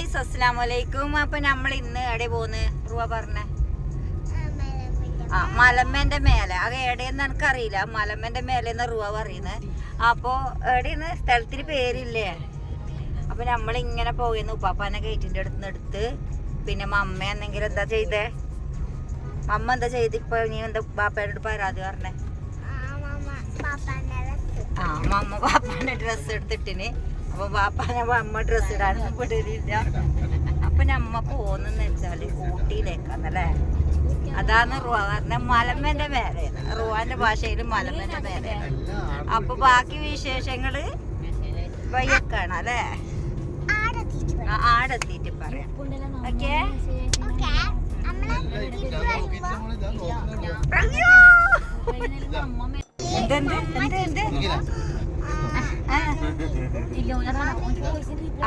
Guys അസ്സലാമലൈക്കും. അപ്പൊ നമ്മൾ ഇന്ന് എവിടെ പോന്ന് റുവ പറഞ്ഞേ? മലമ്മന്റെ മേലെ. അത് എവിടെയെന്ന് എനിക്കറിയില്ല. മലമ്മന്റെ മേലെന്ന് റുവ പറയുന്നത്. അപ്പൊ എവിടെയാണ് സ്ഥലത്തിന് പേരില്ലേ? അപ്പൊ നമ്മളിങ്ങനെ പോകുന്നു. ഉപ്പാപ്പാനെ ഗേറ്റിന്റെ അടുത്ത് നിന്ന് എടുത്ത്. പിന്നെ മമ്മ എന്തെങ്കിലും എന്താ ചെയ്തേ? മമ്മ എന്താ ചെയ്ത്? ഇപ്പൊ നീ എന്താ ബാപ്പയുടെ പരാതി പറഞ്ഞേ? മമ്മ പാപ്പാന്റെ ഡ്രസ്സ് എടുത്തിട്ടിന്. അപ്പൊ പാപ്പാനെ അമ്മ ഡ്രസ്സ് ഇടാനൊന്നും വിടലില്ല. അപ്പൊ നമ്മ പോകുന്നെന്ന് വെച്ചാല് ഊട്ടിയിലേക്കാന്നല്ലേ. അതാണ് റുവ പറഞ്ഞ മലമ്മന്റെ മേലെ. റുവാന്റെ ഭാഷയിൽ മലമ്മന്റെ മേലെ. അപ്പൊ ബാക്കി വിശേഷങ്ങള് വയ്യക്കാണ് അല്ലേ? ആടെത്തിയിട്ട് പറയാം. ഓക്കെ.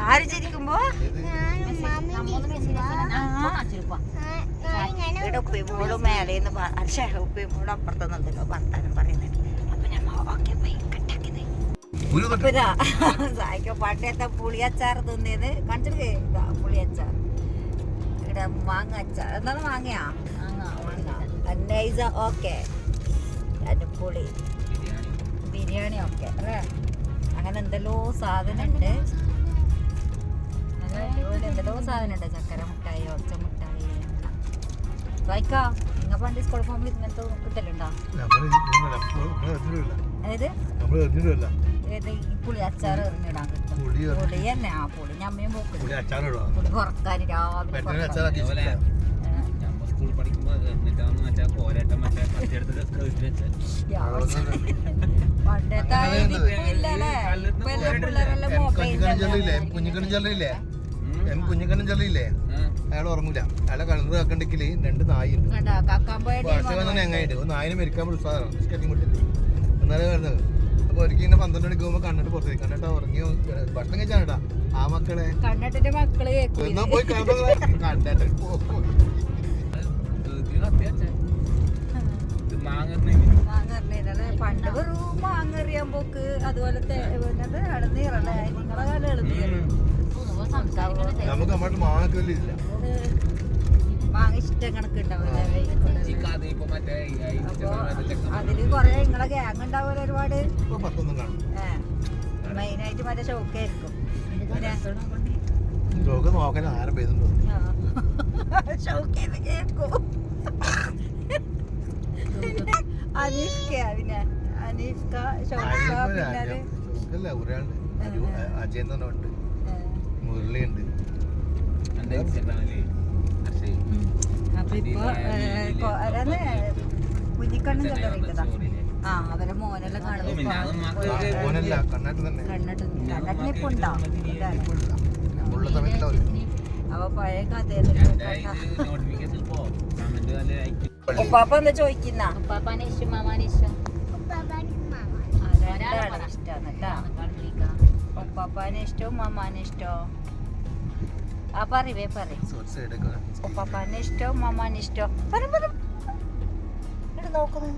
ആര് ചിരിക്കുമ്പോ ഇവിടെ ഉപ്പിമൂടും മേലേന്ന് ഉപ്പിമൂടും അപ്പുറത്തൊന്നുണ്ടല്ലോ വർത്താനം പറയുന്നുണ്ട്. അപ്പൊ ഞമ്മ ഓക്കെ പോയി കട്ടാക്കിയത്. സായിക്കോ പണ്ടത്തെ പുളിയച്ചാർ തിന്നത് കണ്ടിട്ട് പുളിയച്ചാർ. ഇവിടെ മാങ്ങ അച്ചാർ. എന്താണ് മാങ്ങയാ? നൈസ. ഓക്കെ. പുളി ബിരിയാണി ഒക്കെ അല്ലേ? അങ്ങനെ എന്തെല്ലോ സാധനം ഉണ്ട്. എന്തെല്ലോ സാധനം ഉണ്ട്. ചക്കര മുട്ടായി, ഒച്ച മുട്ടായി. വായിക്കാ നിങ്ങൾ പണ്ട് സ്കൂളിൽ പോകുമ്പോൾ ഇങ്ങനത്തെ കിട്ടലുണ്ടോ? അതായത് ഏത് ഈ പുളി അച്ചാർ എറിഞ്ഞിടാൻ കിട്ടും. പുളി തന്നെ. ആ പുളി ഞമ്മയും പോക്കും. പുളി കുറക്കാൻ രാവിലെ കുഞ്ഞിക്കണ്ണൻ ചെള്ളിയില്ലേ, അയാൾ ഉറങ്ങൂല. അയാളെ കലർന്ന് കാക്കണ്ടെങ്കില് 2 നായുണ്ട്. എങ്ങായിട്ട് നായിനെ മരിക്കാൻ ഉത്സാഹമാണ് എന്നാലും വരുന്നത്. അപ്പൊ ഒരിക്കലും 12 മണിക്ക് പോകുമ്പോ കണ്ടിട്ട് പുറത്തേക്ക് കണ്ടിട്ട് ഉറങ്ങിയോ ഭക്ഷണം കഴിച്ചാണ് ആ മക്കളെ കണ്ടിട്ട് മക്കള് പോയി കണ്ടിട്ട് പണ്ട് വെറും മാങ്ങറിയാൻ പോക്ക്. അതുപോലത്തെ ഇളനീറല്ലേ? നിങ്ങളെ കാലം ഇളനീർ. നമുക്ക് അങ്ങോട്ട് മാങ്ങക്കില്ല. മാങ്ങ ഇഷ്ടം കണക്കുണ്ടാവില്ല. അതില് കൊറേ നിങ്ങളെ ഗ്യാങ് ഉണ്ടാവില്ല ഒരുപാട്. മെയിനായിട്ട് മറ്റേ ഷോക്കായിരിക്കും. നോക്കാൻ ആരും പേരുണ്ടോ? ഷോക്കേന്ന് കേൾക്കും. അനീഫ്ക പിന്നെ അനീഫ്ക ഷോക്ക പിന്നെ അജയന്നുണ്ട്, മുരളിയുണ്ട്. അപ്പൊ ഇപ്പൊ കുഞ്ഞിക്കണ്ണൻ ചെല്ലറിയിക്കതാ. ആ അവരെ മോനെല്ലാം കാണുന്നത് കണ്ണട്ടിനിപ്പോ ഉണ്ടോ? അപ്പൊ പഴയ കഥയില് ഉപ്പാപ്പ എന്താ ചോദിക്കുന്ന? ഉപ്പാപ്പാനെ ഇഷ്ടം മാമാനെ ഇഷ്ടം? രണ്ടാണ് ഇഷ്ടാന്നല്ല. ഉപ്പാപ്പാനെ ഇഷ്ടവും മാമാനെ ഇഷ്ടോ? ആ പറയേ ഉപ്പാപ്പാനെ ഇഷ്ടവും മാമാനെ ഇഷ്ടോ? നോക്കുന്നു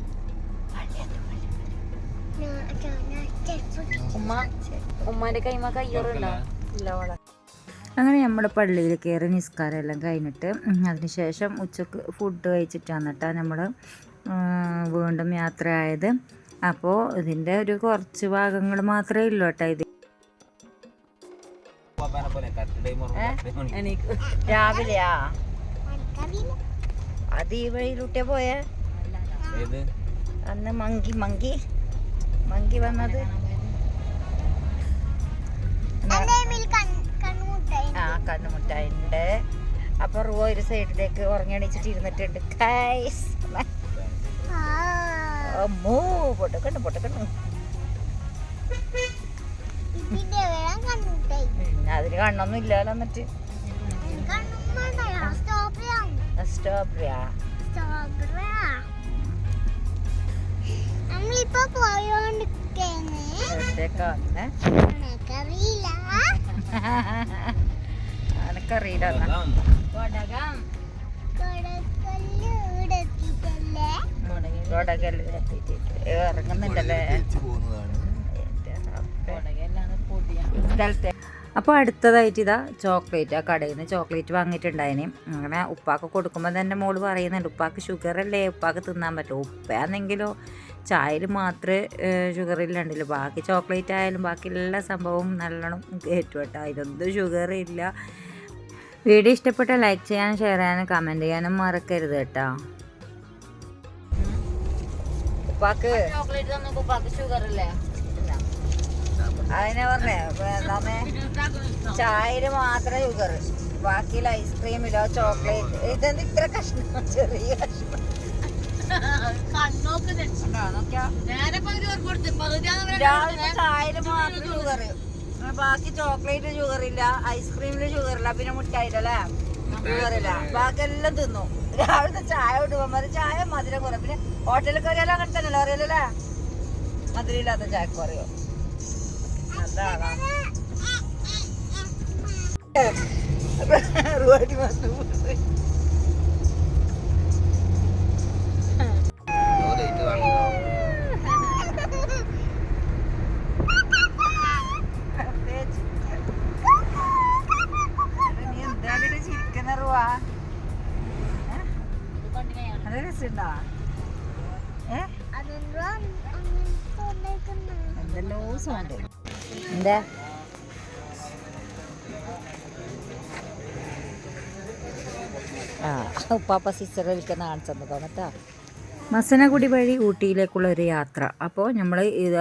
ഉമ്മാന്റെ കൈമ കയ്യോറുണ്ടോ? ഇല്ല വള. അങ്ങനെ നമ്മുടെ പള്ളിയിൽ കയറി നിസ്കാരം എല്ലാം കഴിഞ്ഞിട്ട് അതിനുശേഷം ഉച്ചക്ക് ഫുഡ് കഴിച്ചിട്ടാണ് കേട്ടോ നമ്മൾ വീണ്ടും യാത്രയായത്. അപ്പോൾ ഇതിൻ്റെ ഒരു കുറച്ച് ഭാഗങ്ങൾ മാത്രമേ ഉള്ളൂ കേട്ടോ. ഇത് രാവിലെയാ? അത് ഈ വഴിയിലൂട്ടേ പോയേ അന്ന് മങ്കി വന്നത്. ആ കണ്ണുമുട്ടായി ഉണ്ട്. അപ്പൊ റുവ ഒരു സൈഡിലേക്ക് ഉറങ്ങിയണിച്ചിട്ട് ഇരുന്നിട്ടുണ്ട്. അമ്മോ പൊട്ടക്കണ്ണു അതിന് കണ്ണൊന്നും ഇല്ലല്ലോ. എന്നിട്ട് സ്ട്രോബെറിയാ? എനക്കറിയില്ല. ഇറങ്ങുന്നുണ്ടല്ലേ. അപ്പോൾ അടുത്തതായിട്ട് ഇതാ ചോക്ലേറ്റ്, ആ കടയിൽ നിന്ന് ചോക്ലേറ്റ് വാങ്ങിയിട്ടുണ്ടായിന്. അങ്ങനെ ഉപ്പാക്ക് കൊടുക്കുമ്പോൾ തന്നെ മോള് പറയുന്നുണ്ട് ഉപ്പാക്ക് ഷുഗറല്ലേ, ഉപ്പാക്ക് തിന്നാൻ പറ്റും. ഉപ്പയാണെങ്കിലോ ചായയിൽ മാത്രമേ ഷുഗറില്ലാണ്ടല്ലോ, ബാക്കി ചോക്ലേറ്റ് ആയാലും ബാക്കി എല്ലാ സംഭവവും നല്ലോണം കയറ്റും കേട്ടോ, അതിലൊന്നും ഷുഗറില്ല. വീഡിയോ ഇഷ്ടപ്പെട്ട ലൈക്ക് ചെയ്യാനും ഷെയർ ചെയ്യാനും കമൻറ്റ് ചെയ്യാനും മറക്കരുത് കേട്ടോ. ഉപ്പാക്ക് ചോക്ലേറ്റ് തന്നപ്പോൾ ഉപ്പാക്ക് ഷുഗറില്ലേ? അതിനെ പറഞ്ഞേ എന്താമേ ചായയിൽ മാത്രം ഷുഗർ, ബാക്കിയിൽ ഐസ്ക്രീമിലോ ചോക്ലേറ്റ്. ഇതെന്ത് ഇത്ര കഷ്ണം, ചെറിയ കഷ്ണം ചായയിൽ മാത്രം ഷുഗർ, ബാക്കി ചോക്ലേറ്റ് ഷുഗറില്ല, ഐസ്ക്രീമില് ഷുഗറില്ല, പിന്നെ മുട്ടായിട്ടല്ലേ ഷുഗറില്ല, ബാക്കി എല്ലാം തിന്നു. രാവിലത്തെ ചായ വിടുമ്പോൾ മതി, ചായ മധുരം കുറയും. പിന്നെ ഹോട്ടലിൽ കയറിയാലും അങ്ങനെ തന്നെയല്ലോ, അറിയില്ലല്ലേ മധുരം ഇല്ലാത്ത ചായക്ക് പറയോ. അതാണ് എന്തെല്ലോ സൗണ്ട്. എന്താ ഉപ്പാപ്പ സിസ്റ്റർ വിൽക്കുന്ന കാണിച്ചെന്ന് തോന്നട്ടാ. മസനഗുഡി വഴി ഊട്ടിയിലേക്കുള്ള ഒരു യാത്ര. അപ്പോൾ നമ്മൾ ഇത്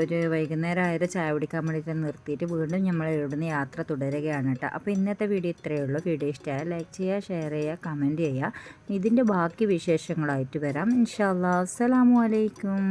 ഒരു വൈകുന്നേരം ആയത് ചായ കുടിക്കാൻ വേണ്ടിയിട്ട് നിർത്തിയിട്ട് വീണ്ടും നമ്മൾ ഇവിടുന്ന് യാത്ര തുടരുകയാണ് കേട്ടോ. അപ്പോൾ ഇന്നത്തെ വീഡിയോ ഇത്രയേ ഉള്ളൂ. വീഡിയോ ഇഷ്ടമായാൽ ലൈക്ക് ചെയ്യുക, ഷെയർ ചെയ്യുക, കമൻറ്റ് ചെയ്യുക. ഇതിൻ്റെ ബാക്കി വിശേഷങ്ങളായിട്ട് വരാം ഇൻഷാ അല്ലാഹ്. അസ്സലാമു അലൈക്കും.